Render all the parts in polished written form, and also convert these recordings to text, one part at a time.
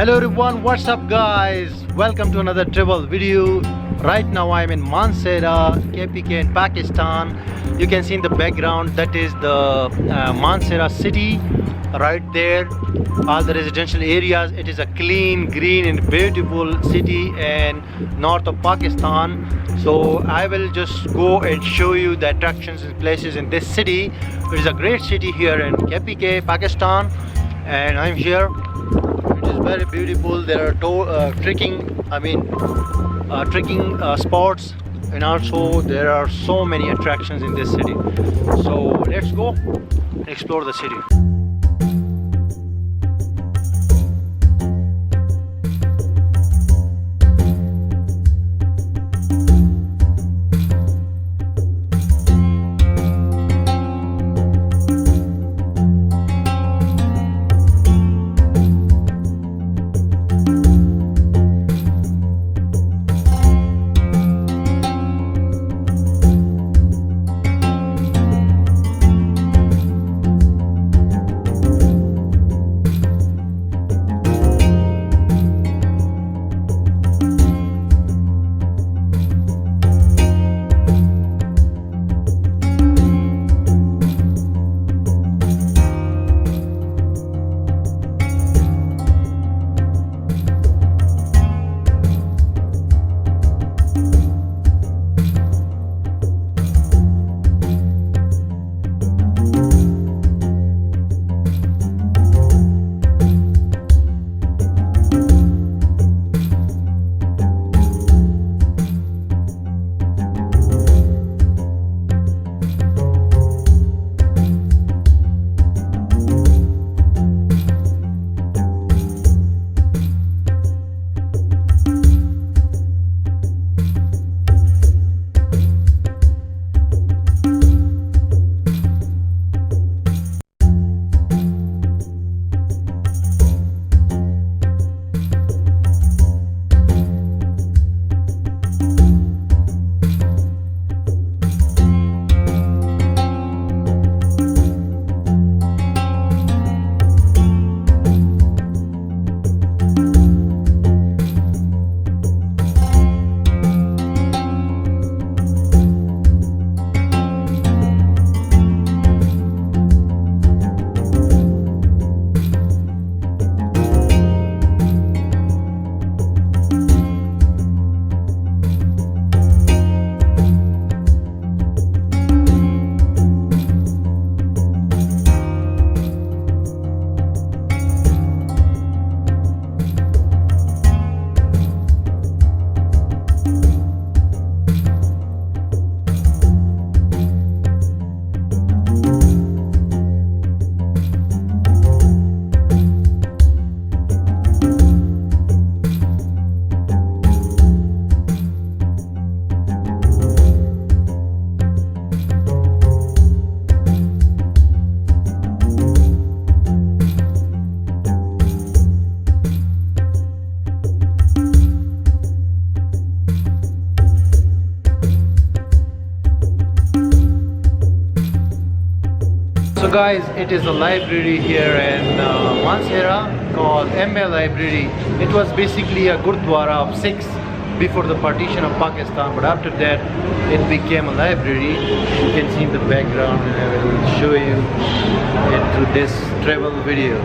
Hello everyone, what's up guys? Welcome to another travel video. Right now I'm in Mansehra, KPK in Pakistan. You can see in the background that is the Mansehra city right there. All the residential areas. It is a clean, green and beautiful city in north of Pakistan. So I will just go and show you the attractions and places in this city. It is a great city here in KPK, Pakistan, and I'm here. It is very beautiful. There are trekking spots, and also there are so many attractions in this city. So let's go and explore the city. So guys, it is a library here in Mansehra called MA Library. It was basically a Gurdwara of Sikhs before the partition of Pakistan, but after that it became a library. You can see in the background, and I will show you it through this travel video.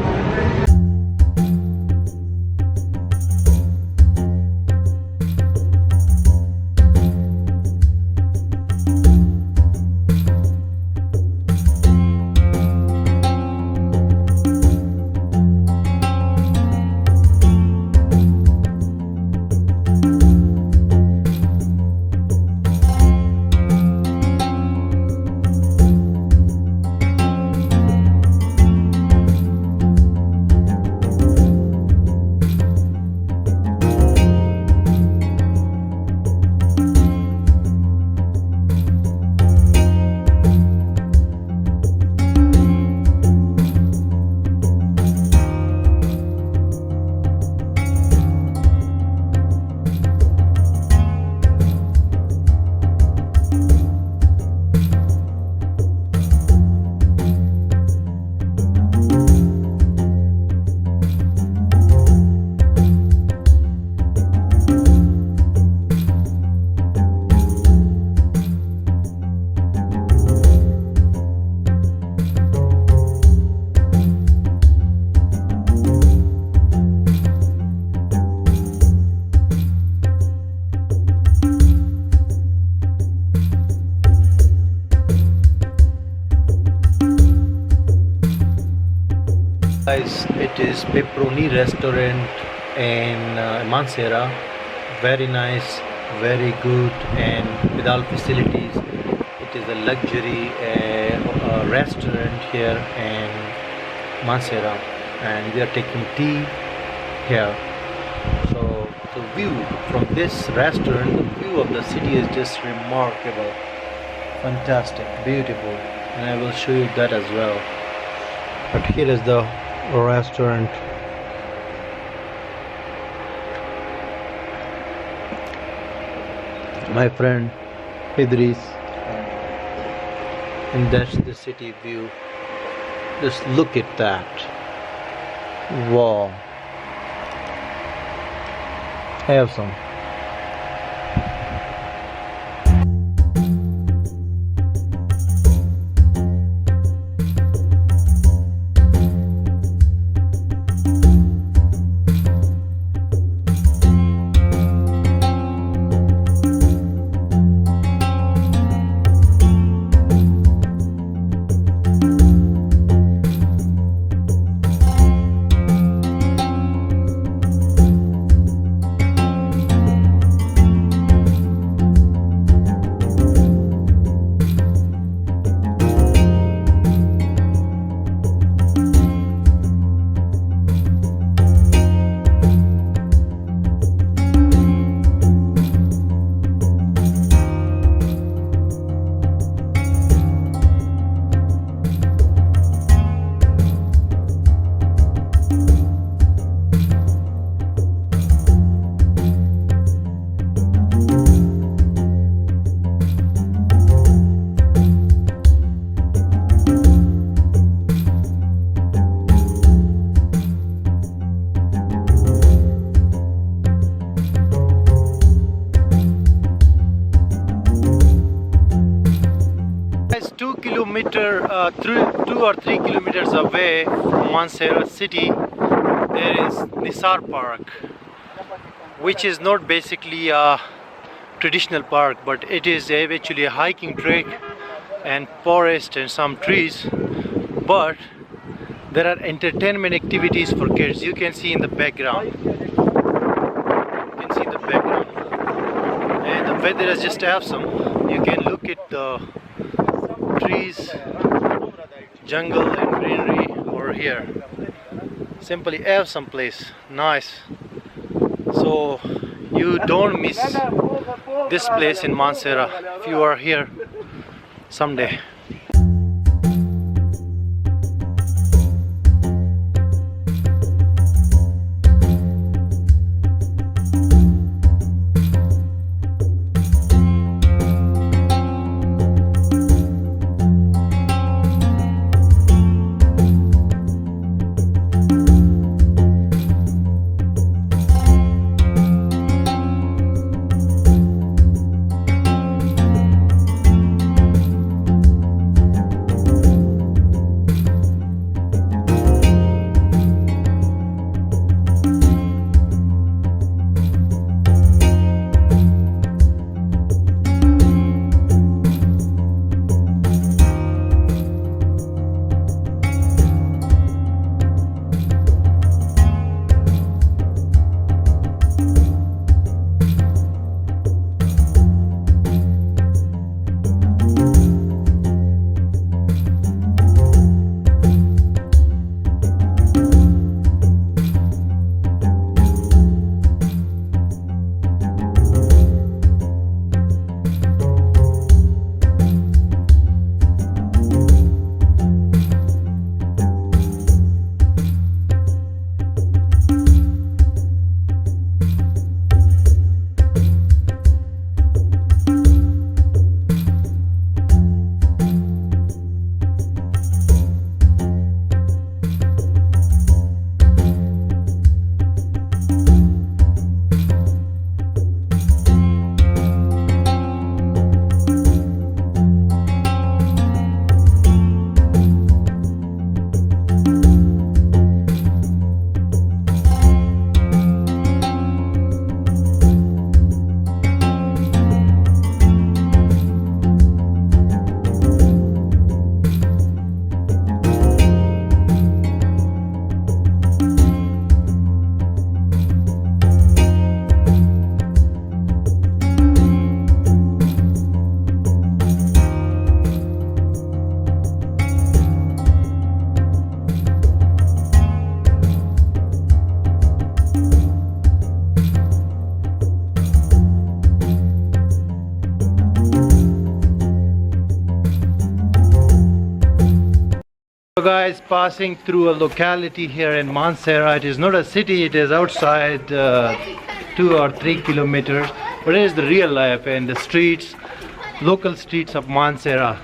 It is Pepperoni restaurant in Mansehra. Very nice, very good, and with all facilities. It is a luxury restaurant here in Mansehra, and we are taking tea here. So the view from this restaurant, the view of the city is just remarkable, fantastic, beautiful, and I will show you that as well. But here is the restaurant. My friend Idris, and that's the city view. Just look at that. Wow. Have some. It's 2 or 3 kilometers away from Mansehra city. There is Nisar Park, which is not basically a traditional park, but it is actually a hiking track and forest and some trees. But there are entertainment activities for kids. You can see in the background. You can see the background, and the weather is just awesome. You can look at the trees, jungle and greenery over here. Simply awesome place, nice. So you don't miss this place in Mansehra if you are here someday. So guys, passing through a locality here in Mansehra. It is not a city, it is outside 2 or 3 kilometers, but it is the real life and the streets, local streets of Mansehra.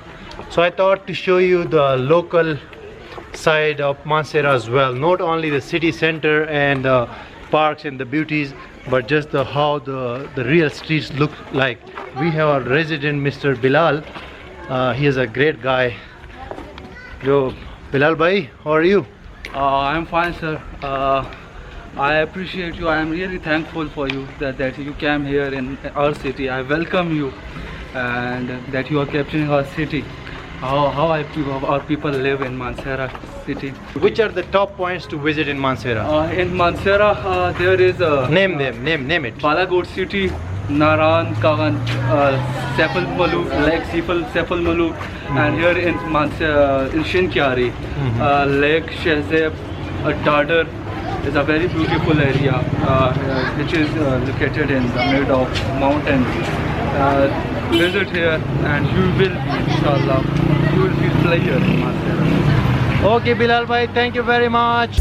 So I thought to show you the local side of Mansehra as well, not only the city center and the parks and the beauties, but just how the real streets look like. We have our resident Mr. Bilal. He is a great guy. Yo, Bilal bhai, how are you? I'm fine, sir. I appreciate you. I am really thankful for you that you came here in our city. I welcome you, and that you are capturing our city. How our people live in Mansehra city. Which are the top points to visit in Mansehra? In Mansehra, there is Name them, name it. Balagod city, Naran, Kagan, Sefal Maluk, Lake Sefal Maluk, and here in Mansehra, in Shinkyari, Lake Shehzeb, Dadar is a very beautiful area which is located in the middle of mountains. Visit here and you will be, inshallah, you will feel pleasure in Mansehra. Okay Bilal bhai, thank you very much.